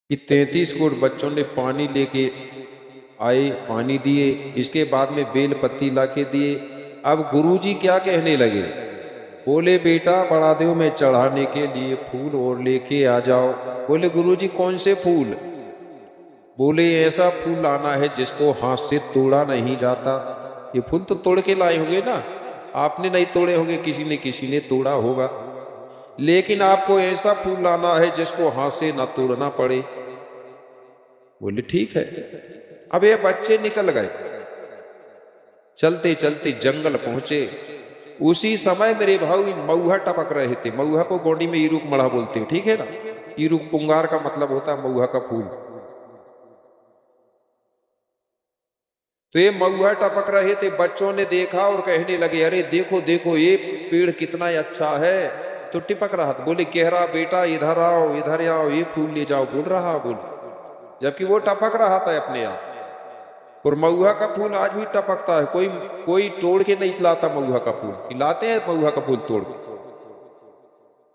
कि 33 करोड़ बच्चों ने पानी लेके आए, पानी दिए, इसके बाद में बेल पत्ती लाके दिए। अब गुरुजी क्या कहने लगे, बोले बेटा बड़ादेव में चढ़ाने के लिए फूल और लेके आ जाओ। बोले गुरुजी कौन से फूल? बोले ऐसा फूल लाना है जिसको हाथ से तोड़ा नहीं जाता। ये फूल तो तोड़ के लाए होंगे ना, आपने नहीं तोड़े होंगे, किसी ने तोड़ा होगा, लेकिन आपको ऐसा फूल लाना है जिसको हाथ से ना तोड़ना पड़े। बोले ठीक है। अब ये बच्चे निकल गए, चलते चलते जंगल पहुंचे। उसी समय मेरे भाई मऊहा टपक रहे थे। मऊहा को गोंडी में ईरुक मड़ा बोलते हैं, ठीक है ना। ईरुक पुंगार का मतलब होता है मऊहा का फूल। तो ये मऊहा टपक रहे थे, बच्चों ने देखा और कहने लगे अरे देखो देखो ये पेड़ कितना अच्छा है। तो टिपक रहा था। बोले कह रहा बेटा इधर आओ इधर आओ, ये फूल ले जाओ। बोल रहा बोल, जबकि वो टपक रहा था अपने आप। और मऊहा का फूल आज भी टपकता है, कोई कोई तोड़ के नहीं खिलाता मऊहा का फूल, खिलाते हैं मऊहा का फूल तोड़ के।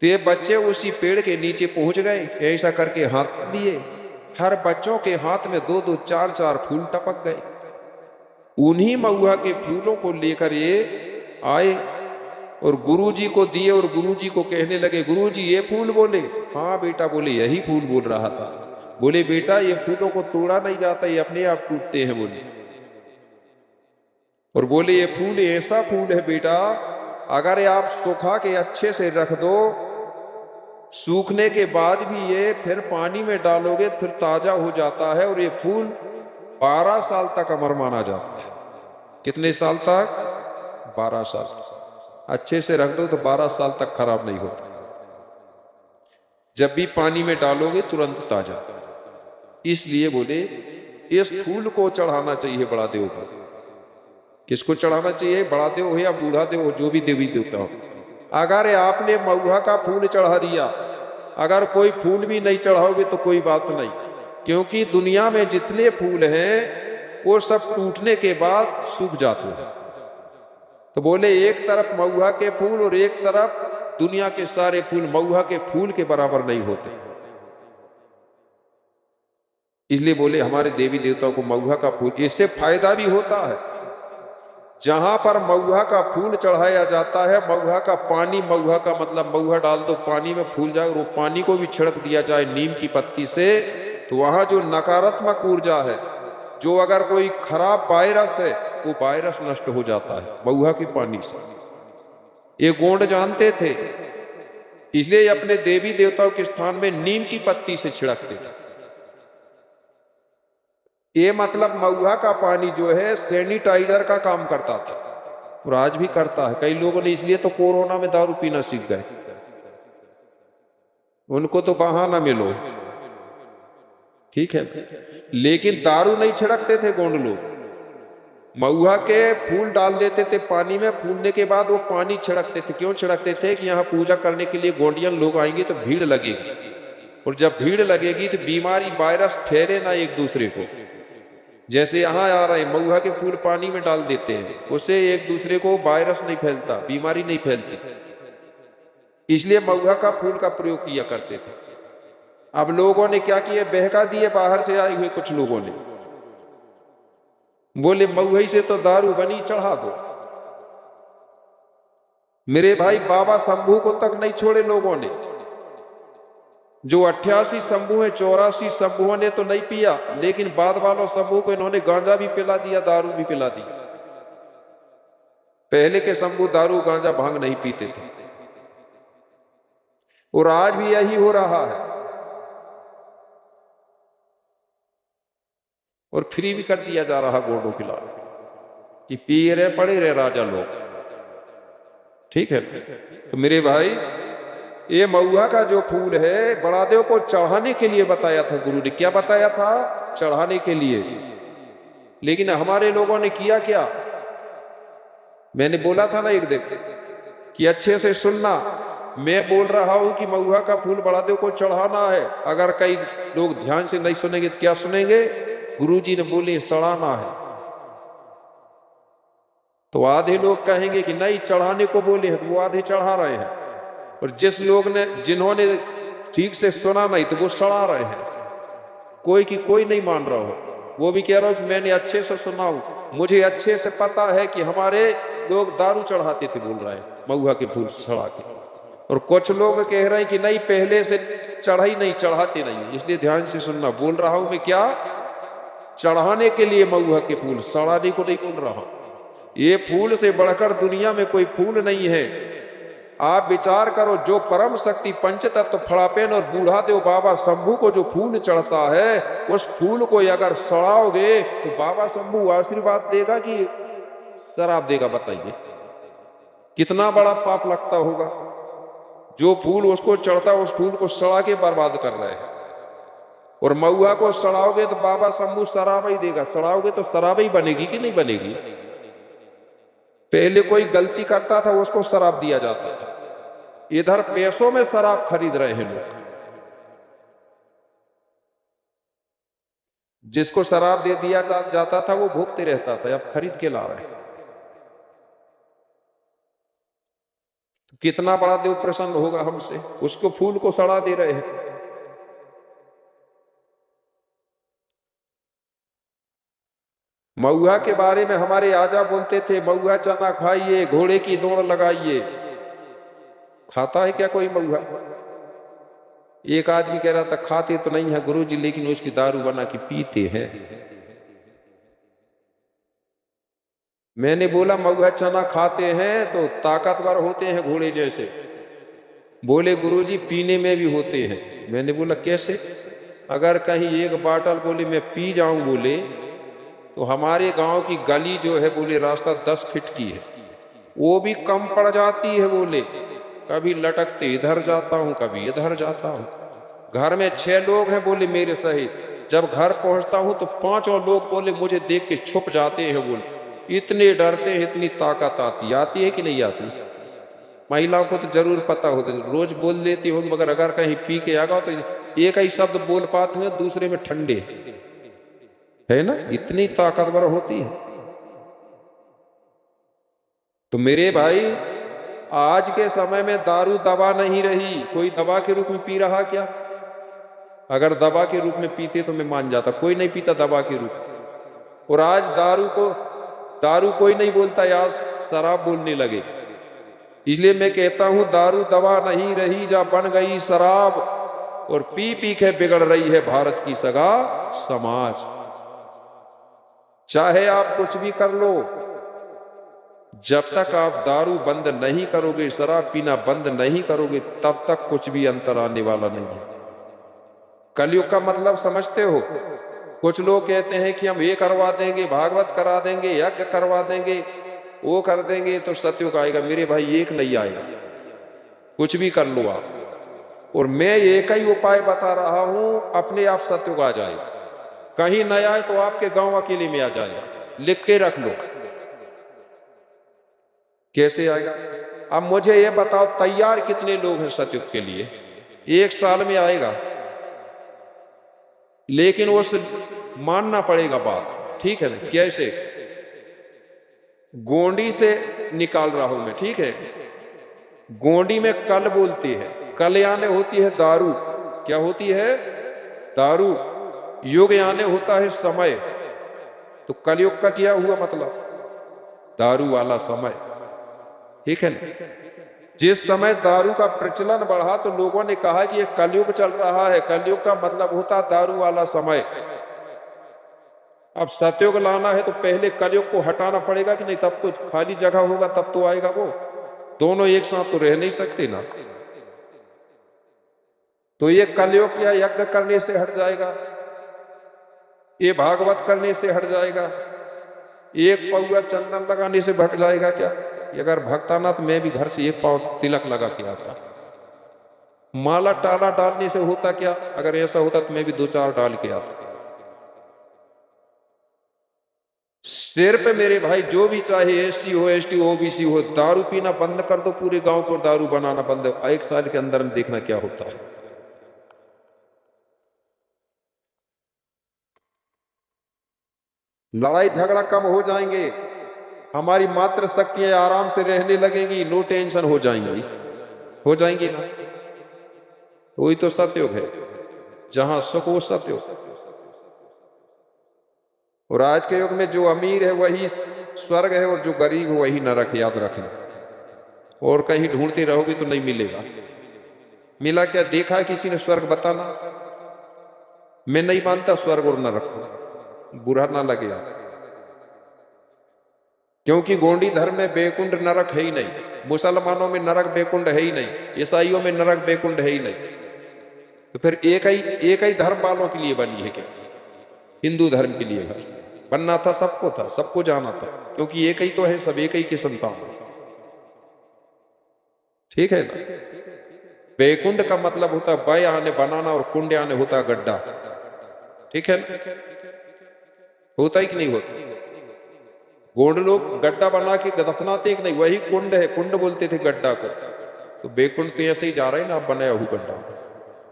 तो ये बच्चे उसी पेड़ के नीचे पहुंच गए, ऐसा करके हाथ लिए, हर बच्चों के हाथ में दो दो चार चार फूल टपक गए। उन्हीं मऊहा के फूलों को लेकर ये आए और गुरुजी को दिए और गुरुजी को कहने लगे गुरुजी ये फूल? बोले हाँ बेटा। बोले यही फूल बोल रहा था। बोले बेटा ये फूलों को तोड़ा नहीं जाता, ये अपने आप टूटते हैं। बोले और बोले ये फूल ऐसा फूल है बेटा, अगर ये आप सुखा के अच्छे से रख दो, सूखने के बाद भी ये फिर पानी में डालोगे फिर ताजा हो जाता है। और ये फूल 12 साल तक अमर माना जाता है। कितने साल तक? 12 साल। अच्छे से रख दो तो 12 साल तक खराब नहीं होता, जब भी पानी में डालोगे तुरंत ताजा। इसलिए बोले इस फूल को चढ़ाना चाहिए बड़ा देव को। किसको चढ़ाना चाहिए? बड़ा देव हो या बूढ़ा देव हो, जो भी देवी देवता हो। अगर आपने मऊहा का फूल चढ़ा दिया, अगर कोई फूल भी नहीं चढ़ाओगे तो कोई बात नहीं, क्योंकि दुनिया में जितने फूल हैं वो सब टूटने के बाद सूख जाते हैं। तो बोले एक तरफ मऊहा के फूल और एक तरफ दुनिया के सारे फूल मऊहा के फूल के बराबर नहीं होते। इसलिए बोले हमारे देवी देवताओं को मऊहा का फूल, इससे फायदा भी होता है। जहां पर मऊहा का फूल चढ़ाया जाता है, मऊहा का पानी, मऊहा का मतलब मऊहा डाल दो पानी में फूल जाए और वो पानी को भी छिड़क दिया जाए नीम की पत्ती से, तो वहां जो नकारात्मक ऊर्जा है, जो अगर कोई खराब वायरस है, वो वायरस नष्ट हो जाता है मऊहा के पानी से। ये गोंड जानते थे, इसलिए अपने देवी देवताओं के स्थान में नीम की पत्ती से छिड़कते थे। ये मतलब मऊहा का पानी जो है सैनिटाइजर का काम करता था और आज भी करता है। कई लोगों ने इसलिए तो कोरोना में दारू पीना सीख गए, उनको तो बहाना मिलो, ठीक है। लेकिन दारू नहीं छिड़कते थे गोंड लोग, मऊहा के फूल डाल देते थे पानी में, फूलने के बाद वो पानी छिड़कते थे। क्यों छिड़कते थे? कि यहाँ पूजा करने के लिए गोंडियन लोग आएंगे तो भीड़ लगेगी, और जब भीड़ लगेगी तो बीमारी वायरस फैले ना एक दूसरे को। जैसे यहाँ आ रहे मऊहा के फूल पानी में डाल देते हैं, उससे एक दूसरे को वायरस नहीं फैलता, बीमारी नहीं फैलती। इसलिए मऊहा का फूल का प्रयोग किया करते थे। अब लोगों ने क्या किया, बहका दिए बाहर से आए हुए कुछ लोगों ने, बोले मऊही से तो दारू बनी, चढ़ा दो। मेरे भाई बाबा शंभू को तक नहीं छोड़े लोगों ने। जो 88 शंभू है, 84 शंभुओं ने तो नहीं पिया, लेकिन बाद वालों शंभू को इन्होंने गांजा भी पिला दिया, दारू भी पिला दी। पहले के शंभू दारू गांजा भांग नहीं पीते थे, और आज भी यही हो रहा है। और फ्री भी कर दिया जा रहा गोंडों के लाल कि पी रहे पड़े रहे राजा लोग, ठीक है। तो मेरे भाई ये मऊहा का जो फूल है बड़ादेव को चढ़ाने के लिए बताया था गुरु ने। क्या बताया था? चढ़ाने के लिए। लेकिन हमारे लोगों ने किया क्या? मैंने बोला था ना एक दिन कि अच्छे से सुनना, मैं बोल रहा हूं कि मऊहा का फूल बड़ादेव को चढ़ाना है। अगर कई लोग ध्यान से नहीं सुनेंगे तो क्या सुनेंगे? गुरुजी ने बोले सड़ाना है। तो आधे लोग कहेंगे कि नहीं चढ़ाने को बोले हैं, तो वो आधे चढ़ा रहे हैं, और जिन्होंने ठीक से सुना नहीं तो वो सड़ा रहे हैं। कोई की कोई नहीं मान रहा हो। वो भी कह रहा हो कि मैंने अच्छे से सुना हूं, मुझे अच्छे से पता है कि हमारे लोग दारू चढ़ाते थे, बोल रहा है महुआ के फूल चढ़ा के। और कुछ लोग कह रहे हैं कि नहीं, पहले से चढ़ाई नहीं, चढ़ाते नहीं। इसलिए ध्यान से सुनना, बोल रहा हूं मैं क्या, चढ़ाने के लिए महुआ के फूल, सड़ाने को नहीं बोल रहा। ये फूल से बढ़कर दुनिया में कोई फूल नहीं है। आप विचार करो, जो परम शक्ति पंचतत्व फड़ापेन और बूढ़ा देव बाबा शंभू को जो फूल चढ़ता है, उस फूल को अगर सड़ाओगे तो बाबा शंभू आशीर्वाद देगा कि शराब देगा? बताइए कितना बड़ा पाप लगता होगा। जो फूल उसको चढ़ता है, उस फूल को सड़ा के बर्बाद कर रहे हैं। और महुआ को सड़ाओगे तो बाबा शंभू शराब ही देगा। सड़ाओगे तो शराब ही बनेगी कि नहीं बनेगी? पहले कोई गलती करता था, उसको शराब दिया जाता था। इधर पैसों में शराब खरीद रहे हैं लोग। जिसको शराब दे दिया जाता था वो भोगते रहता था, अब खरीद के ला रहे हैं। कितना बड़ा देव प्रसन्न होगा हमसे, उसको फूल को सड़ा दे रहे हैं। महुआ के बारे में हमारे आजा बोलते थे, महुआ चना खाइए, घोड़े की दौड़ लगाइए। खाता है क्या कोई महुआ? एक आदमी कह रहा था खाते तो नहीं है गुरुजी, लेकिन उसकी दारू बना के पीते हैं। मैंने बोला महुआ चना खाते हैं तो ताकतवर होते हैं घोड़े जैसे। बोले गुरुजी पीने में भी होते हैं। मैंने बोला कैसे? अगर कहीं एक बाटल बोले मैं पी जाऊं बोले, तो हमारे गांव की गली जो है बोले रास्ता 10 फीट की है, वो भी कम पड़ जाती है बोले। कभी लटकते इधर जाता हूं, कभी इधर जाता हूं। घर में 6 लोग हैं बोले मेरे सहित। जब घर पहुंचता हूं तो 5 और लोग बोले मुझे देख के छुप जाते हैं बोले। इतने डरते हैं, इतनी ताकत आती है कि नहीं आती? महिलाओं को तो जरूर पता होता है, रोज बोल लेती हो, मगर अगर कहीं पी के आ गए तो एक ही शब्द बोल पाते हैं, दूसरे में ठंडे, है ना? इतनी ताकतवर होती है। तो मेरे भाई, आज के समय में दारू दवा नहीं रही। कोई दवा के रूप में पी रहा क्या? अगर दवा के रूप में पीते तो मैं मान जाता, कोई नहीं पीता दवा के रूप में। और आज दारू कोई नहीं बोलता, यार शराब बोलने लगे। इसलिए मैं कहता हूं दारू दवा नहीं रही, जा बन गई शराब। और पी पी के बिगड़ रही है भारत की सगा समाज। चाहे आप कुछ भी कर लो, जब तक आप दारू बंद नहीं करोगे, शराब पीना बंद नहीं करोगे, तब तक कुछ भी अंतर आने वाला नहीं है। कलयुग का मतलब समझते हो? कुछ लोग कहते हैं कि हम ये करवा देंगे, भागवत करा देंगे, यज्ञ करवा देंगे, वो कर देंगे तो सत्युग आएगा। मेरे भाई एक नहीं आएगा, कुछ भी कर लो आप। और मैं एक ही उपाय बता रहा हूं, अपने आप सत्युग आ जाएगा। कहीं न आए तो आपके गांव अकेले में आ जाएगा। लिख के रख लो कैसे आएगा। अब मुझे ये बताओ, तैयार कितने लोग हैं सत्युग के लिए? 1 साल में आएगा, लेकिन वो मानना पड़ेगा बात, ठीक है ना? कैसे? गोंडी से निकाल रहा हूं मैं, ठीक है? गोंडी में कल बोलती है, कल यानी होती है दारू। क्या होती है? दारू। युग यानी होता है समय। तो कलयुग का क्या हुआ मतलब? दारू वाला समय, ठीक है ना? जिस समय दारू का प्रचलन बढ़ा तो लोगों ने कहा कि ये कलयुग चल रहा है। कलयुग का मतलब होता दारू वाला समय। अब सत्युग लाना है तो पहले कलयुग को हटाना पड़ेगा कि नहीं? तब तो खाली जगह होगा, तब तो आएगा वो। दोनों एक साथ तो रह नहीं सकते ना। तो ये कलयुग या यज्ञ करने से हट जाएगा, ये भागवत करने से हट जाएगा, एक पौआ चंदन लगाने से भट जाएगा क्या? अगर भगता ना तो मैं भी घर से 1 पाव तिलक लगा के आता। माला टाला डालने से होता क्या? अगर ऐसा होता तो मैं भी 2-4 डाल के आता। सिर्फ मेरे भाई जो भी चाहे एससी हो, एसटी हो, ओबीसी हो, दारू पीना बंद कर दो, पूरे गांव को दारू बनाना बंद। 1 साल के अंदर में देखना क्या होता है। लड़ाई झगड़ा कम हो जाएंगे, हमारी मात्र शक्तियां आराम से रहने लगेंगी, नो टेंशन हो जाएंगी ना। तो वही तो सत्युग है, जहां सुख हो सत्युग। और आज के युग में जो अमीर है वही स्वर्ग है और जो गरीब है वही नरक, याद रखें। और कहीं ढूंढते रहोगे तो नहीं मिलेगा। मिला क्या? देखा किसी ने स्वर्ग? बताना। मैं नहीं मानता स्वर्ग और नरक को, बुरा ना लगे आप। क्योंकि गोंडी धर्म में बेकुंड नरक है ही नहीं, मुसलमानों में नरक बेकुंड है ही नहीं, ईसाइयों में नरक बेकुंड है ही नहीं। तो फिर एक ही धर्म वालों के लिए बनी है क्या? हिंदू धर्म के लिए घर बनना था, सबको था, सबको जाना था, क्योंकि एक ही तो है, सब एक ही की संतान। ठीक है ना? बेकुंड का मतलब होता है बय आने बनाना और कुंड आने होता है गड्ढा। ठीक है ना? होता ही कि नहीं होता? गोंड लोग गड्ढा बना के दफनाते कि नहीं? वही कुंड है, कुंड बोलते थे गड्ढा को। तो बेकुंड तो ऐसे ही जा रहे हैं ना, आप बनाया हुआ गड्ढा।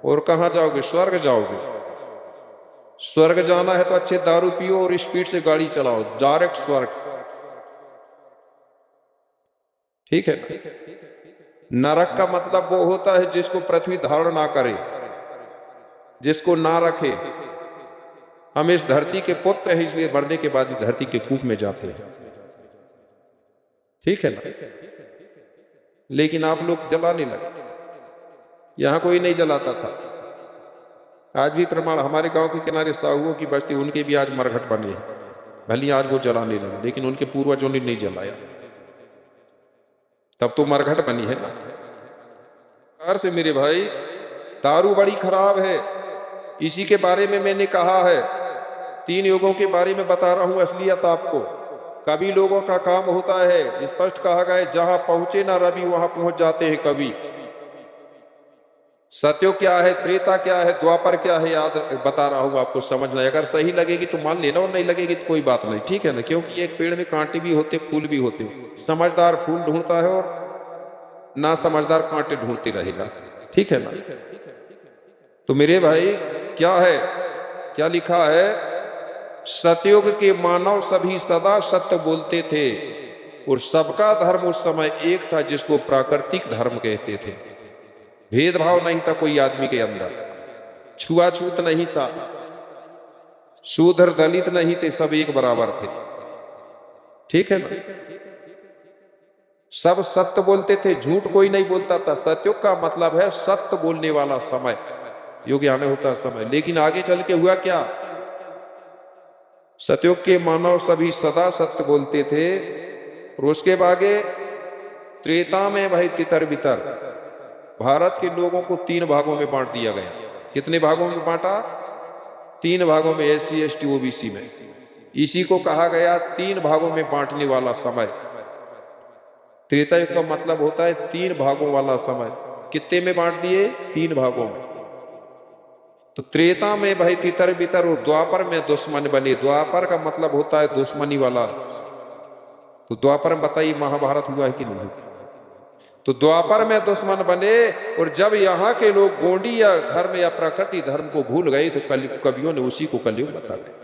और कहां जाओगे? स्वर्ग जाओगे। स्वर्ग जाना है तो अच्छे दारू पियो और स्पीड से गाड़ी चलाओ, डायरेक्ट स्वर्ग। ठीक है ना? नरक का मतलब वो होता है जिसको पृथ्वी धारण ना करे, जिसको ना रखे। हम इस धरती के पुत्र हैं, इसलिए मरने के बाद धरती के कूप में जाते हैं। ठीक है ना? लेकिन आप लोग जलाने लगे। यहां कोई नहीं जलाता था। आज भी प्रमाण, हमारे गांव के किनारे साहुओं की बस्ती, उनके भी आज मरघट बने हैं। भले आज वो जलाने लगे, लेकिन उनके पूर्वजों ने नहीं जलाया, तब तो मरघट बनी है ना। से मेरे भाई, दारू बड़ी खराब है। इसी के बारे में मैंने कहा है, 3 युगों के बारे में बता रहा हूं असलियत आपको। कभी लोगों का काम होता है, स्पष्ट कहा गया है, जहां पहुंचे ना रवि वहां पहुंच जाते हैं कवि। सत्यो क्या है, त्रेता क्या है, द्वापर क्या है, याद बता रहा हूं आपको, समझना है। अगर सही लगेगी तो मान लेना, और नहीं लगेगी तो कोई बात नहीं। ठीक है ना? क्योंकि एक पेड़ में कांटे भी होते, फूल भी होते। समझदार फूल ढूंढता है और ना समझदार कांटे ढूंढते रहेगा। ठीक है ना? तो मेरे भाई, क्या है, क्या लिखा है? सतयुग के मानव सभी सदा सत्य बोलते थे, और सबका धर्म उस समय एक था, जिसको प्राकृतिक धर्म कहते थे। भेदभाव नहीं था कोई आदमी के अंदर, छुआछूत नहीं था, शूद्र दलित नहीं थे, सब एक बराबर थे। ठीक है ना? सब सत्य बोलते थे, झूठ कोई नहीं बोलता था। सत्युग का मतलब है सत्य बोलने वाला समय, युग आने होता है समय। लेकिन आगे चल के हुआ क्या? सतयुग के मानव सभी सदा सत्य बोलते थे, और उसके आगे त्रेता में भाई तितर बितर, भारत के लोगों को 3 भागों में बांट दिया गया। कितने भागों में बांटा? 3 भागों में, SC ST OBC में। इसी को कहा गया 3 भागों में बांटने वाला समय। त्रेता युग का मतलब होता है 3 भागों वाला समय। कितने में बांट दिए? 3 भागों में। तो त्रेता में भाई तितर बितर, और द्वापर में दुश्मन बने। द्वापर का मतलब होता है दुश्मनी वाला। तो द्वापर में बताइए महाभारत हुआ है कि नहीं? तो द्वापर में दुश्मन बने, और जब यहाँ के लोग गोंडी या धर्म या प्रकृति धर्म को भूल गए, तो कवियों ने उसी को कलयुग बता दिया।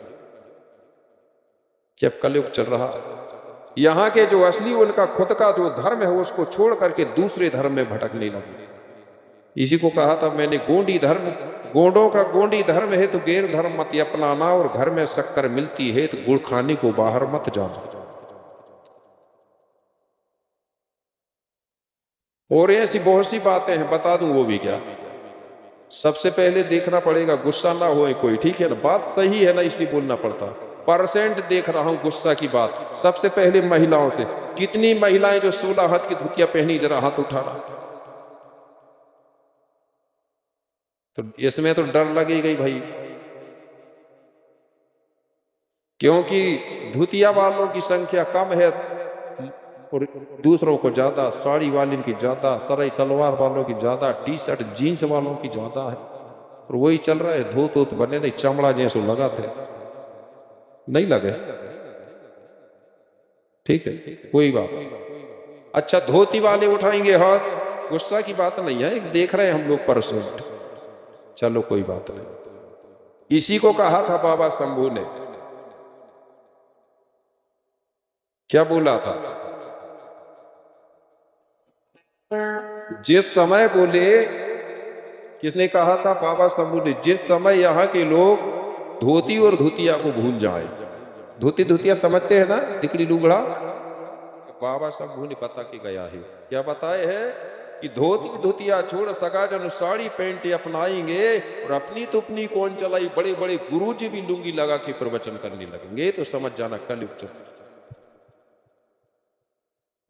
जब कलयुग चल रहा, यहाँ के जो असली उनका खुद का जो धर्म है, उसको छोड़ करके दूसरे धर्म में भटकने लगे। इसी को कहा था मैंने, गोंडी धर्म, गोंडों का गोंडी धर्म है तो गैर धर्म मत अपनाना, और घर में शक्कर मिलती है तो गुड़ खाने को बाहर मत जाना। और ऐसी बहुत सी बातें हैं, बता दूं वो भी क्या। सबसे पहले देखना पड़ेगा गुस्सा ना होए कोई। ठीक है ना? बात सही है ना, इसलिए बोलना पड़ता। परसेंट देख रहा हूं गुस्सा की बात। सबसे पहले महिलाओं से। कितनी महिलाएं जो 16 हाथ की धुतिया पहनी, जरा हाथ उठाना। तो इसमें तो डर लगेगा ही भाई, क्योंकि धुतिया वालों की संख्या कम है और दूसरों को ज्यादा, साड़ी वालों की ज्यादा, सराई सलवार वालों की ज्यादा, टी-शर्ट जीन्स वालों की ज्यादा है। और वही चल रहा है, धोत वोत बने नहीं, चमड़ा जैसे लगाते नहीं लगे। ठीक है, कोई बात नहीं। अच्छा, धोती वाले उठाएंगे हाथ, गुस्सा की बात नहीं है, देख रहे हैं हम लोग परसेंट। चलो कोई बात नहीं। इसी को कहा था बाबा शंभू ने। क्या बोला था? जिस समय बोले, किसने कहा था? बाबा शंभू ने। जिस समय यहाँ के लोग धोती और धुतिया को भूल जाए, धोती धोतिया समझते हैं ना, दिकड़ी लुगड़ा। बाबा सब भूल पता के गया है, क्या बताए है कि धोती धोतिया छोड़ सगा जन साड़ी पैंट अपनाएंगे और अपनी तो अपनी कौन चलाई, बड़े बड़े गुरुजी भी लुंगी लगा के प्रवचन करने लगेंगे, तो समझ जाना कलयुग चल।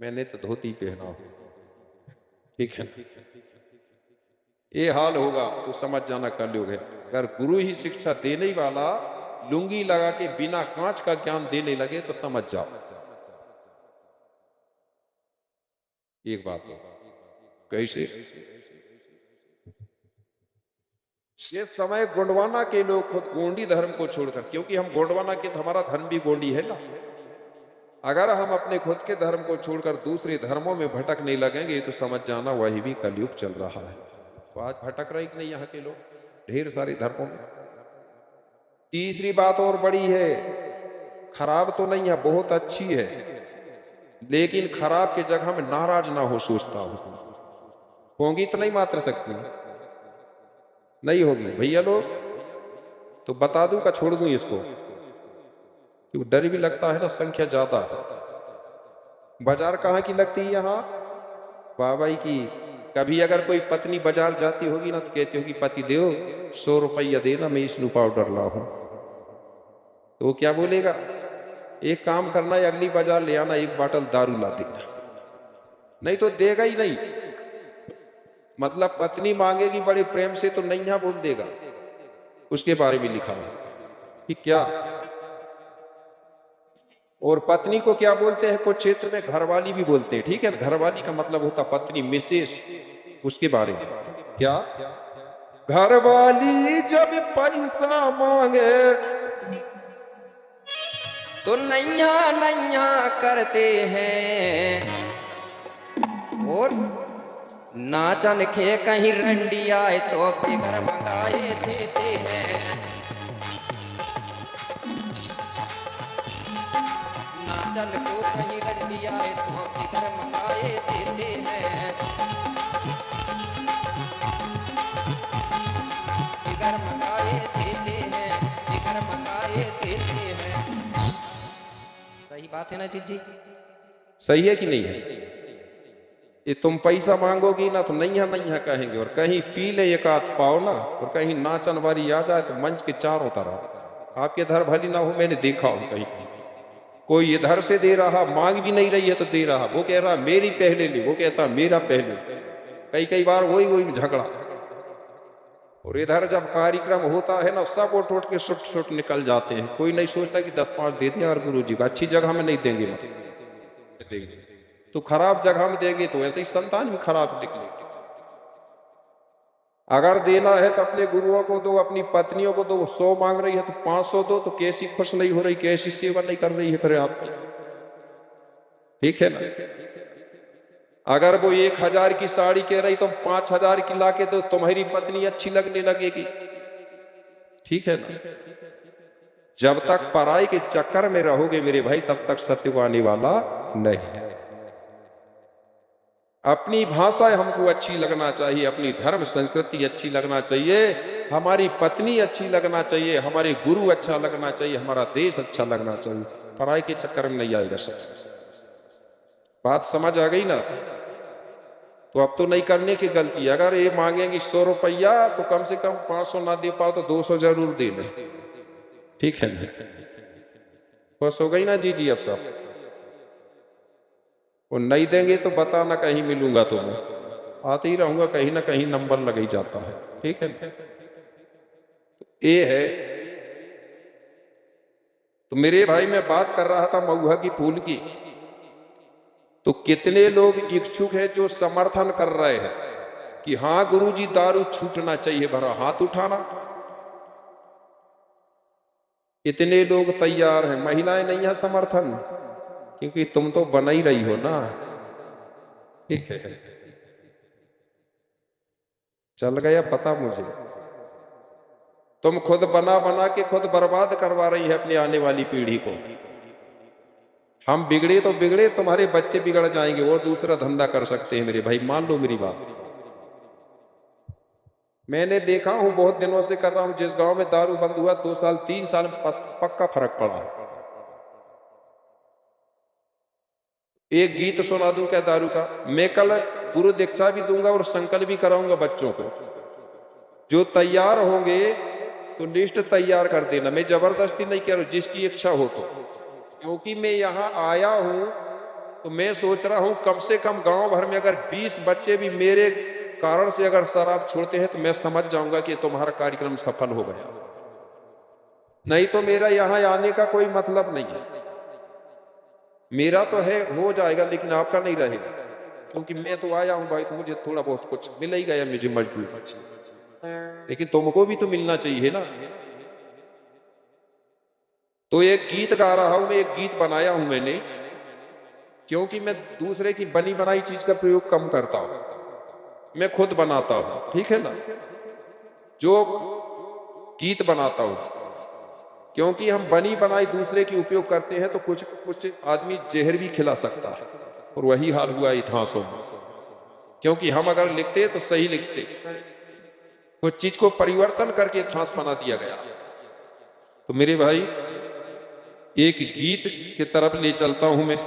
मैंने तो धोती पहना हो, ठीक है, ये हाल होगा तो समझ जाना कलयुग है। अगर गुरु ही शिक्षा देने वाला लुंगी लगा के बिना कांच का ज्ञान देने लगे तो समझ जाओ। एक बात हो, कैसे ये समय गोंडवाना के लोग खुद गोंडी धर्म को छोड़कर, क्योंकि हम गोंडवाना के तो हमारा धर्म भी गोंडी है ना, अगर हम अपने खुद के धर्म को छोड़कर दूसरे धर्मों में भटकने लगेंगे तो समझ जाना वही भी कलयुग चल रहा है। तो आज भटक रहे कि नहीं यहाँ के लोग ढेर सारे धर्मों में। तीसरी बात और बड़ी है, खराब तो नहीं है, बहुत अच्छी है, लेकिन खराब की जगह में नाराज ना हो सोचता हूं। होंगी तो नहीं मात्र सकती, नहीं होगी भैया लोग, तो बता दूं का छोड़ दूं इसको, क्योंकि डर भी लगता है ना, संख्या ज्यादा है। बाजार कहाँ की लगती है यहाँ, बाबाई की। कभी अगर कोई पत्नी बाजार जाती होगी ना तो कहती होगी पति देव 100 रुपया देना, मैं स्नू पाउडर ला हूं। तो वो क्या बोलेगा, एक काम करना है अगली बाजार ले आना, एक बाटल दारू ला देना, नहीं तो देगा ही नहीं। मतलब पत्नी मांगेगी बड़े प्रेम से तो नहीं बोल देगा। उसके बारे में लिखा है कि क्या, और पत्नी को क्या बोलते हैं कुछ क्षेत्र में, घरवाली भी बोलते हैं, ठीक है। घरवाली का मतलब होता पत्नी, मिसेस। उसके बारे में क्या, घरवाली जब पैसा मांगे तो नैया नैया करते हैं, और नाचन के कहीं रंडी आए तो फिगर मंगाए देते हैं। नाचन को कहीं रंडी आए तो फिगर मंगाए देते हैं। फिगर मंगाए देते हैं, फिगर मंगाए देते हैं। सही बात है ना जी? सही है कि नहीं है? ये तुम पैसा मांगोगी ना तो नैया नैया कहेंगे, और कहीं पी ले एक आध पाओ ना, और कहीं नाचन वारी आ जाए तो मंच के चारों तरफ। आपके इधर भली ना हो, मैंने देखा हो कहीं कोई इधर से दे रहा, मांग भी नहीं रही है तो दे रहा, वो कह रहा मेरी पहले ली, वो कहता मेरा पहले। कई कई बार वही झगड़ा। और इधर जब कार्यक्रम होता है ना, सब उठ उठ के सुट सुट निकल जाते हैं। कोई नहीं सोचता कि 10-5 दे दें और गुरु जी को अच्छी जगह में नहीं देंगे, मतलब देंगे तो खराब जगह में देंगे तो ऐसे ही संतान भी खराब निकले। अगर देना है तो अपने गुरुओं को दो, अपनी पत्नियों को दो। 100 मांग रही है तो 500 दो, तो कैसी खुश नहीं हो रही, कैसी सेवा नहीं कर रही है करे आपकी, ठीक है ना। अगर वो 1000 की साड़ी कह रही तो 5000 की लाके दो, तुम्हारी पत्नी अच्छी लगने लगेगी, ठीक है ना। जब तक पराई के चक्कर में रहोगे मेरे भाई, तब तक सत्य को आने वाला नहीं। अपनी भाषा हमको अच्छी लगना चाहिए, अपनी धर्म संस्कृति अच्छी लगना चाहिए, हमारी पत्नी अच्छी लगना चाहिए, हमारे गुरु अच्छा लगना चाहिए, हमारा देश अच्छा लगना चाहिए। पराई के चक्कर में नहीं आएगा सब। बात समझ आ गई ना। तो अब तो नहीं करने की गलती। अगर ये मांगेंगी 100 रुपया तो कम से कम 500 ना दे पाओ तो 200 जरूर देना, ठीक है ना। खुश हो गई ना जी अब सब। और नहीं देंगे तो बताना, कहीं मिलूंगा तो मैं आते ही रहूंगा, कहीं ना कहीं नंबर लग ही जाता है, ठीक है। ये है। तो मेरे भाई मैं बात कर रहा था महुआ की फूल की, तो कितने लोग इच्छुक है जो समर्थन कर रहे हैं कि हाँ गुरुजी दारू छूटना चाहिए, भरा हाथ उठाना। इतने लोग तैयार हैं, महिलाएं नहीं है समर्थन, क्योंकि तुम तो बना ही रही हो ना, ठीक है। चल गया पता मुझे, तुम खुद बना बना के खुद बर्बाद करवा रही है अपनी आने वाली पीढ़ी को। हम बिगड़े तो बिगड़े, तुम्हारे बच्चे बिगड़ जाएंगे और दूसरा धंधा कर सकते हैं मेरे भाई, मान लो मेरी बात। मैंने देखा हूं, बहुत दिनों से कर रहा हूं, जिस गांव में दारू बंद हुआ 2 साल 3 साल में पक्का फर्क पड़ा। एक गीत सुना दूं क्या दारू का? मैं कल गुरु दीक्षा भी दूंगा और संकल्प भी कराऊंगा बच्चों को। जो तैयार होंगे तो लिस्ट तैयार कर देना, मैं जबरदस्ती नहीं कह रहा हूं, जिसकी इच्छा हो तो। क्योंकि मैं यहाँ आया हूं तो मैं सोच रहा हूं कम से कम गांव भर में अगर 20 बच्चे भी मेरे कारण से अगर शराब छोड़ते हैं तो मैं समझ जाऊंगा कि तुम्हारा कार्यक्रम सफल हो गया। नहीं तो मेरा यहाँ आने का कोई मतलब नहीं है। मेरा तो है हो जाएगा लेकिन आपका नहीं रहेगा, क्योंकि मैं तो आया हूं भाई, तो मुझे थोड़ा बहुत कुछ मिल ही गया, मुझे मजबूर, लेकिन तुमको भी तो मिलना चाहिए ना। तो एक गीत गा रहा हूं मैं, एक गीत बनाया हूं मैंने, क्योंकि मैं दूसरे की बनी बनाई चीज का प्रयोग कम करता हूं, मैं खुद बनाता हूं, ठीक है ना। जो गीत बनाता हूं, क्योंकि हम बनी बनाई दूसरे की उपयोग करते हैं तो कुछ कुछ आदमी जहर भी खिला सकता है, और वही हाल हुआ इतिहासों में। क्योंकि हम अगर लिखते तो सही लिखते, कुछ चीज को परिवर्तन करके इतिहास बना दिया गया। तो मेरे भाई एक गीत की तरफ ले चलता हूं मैं।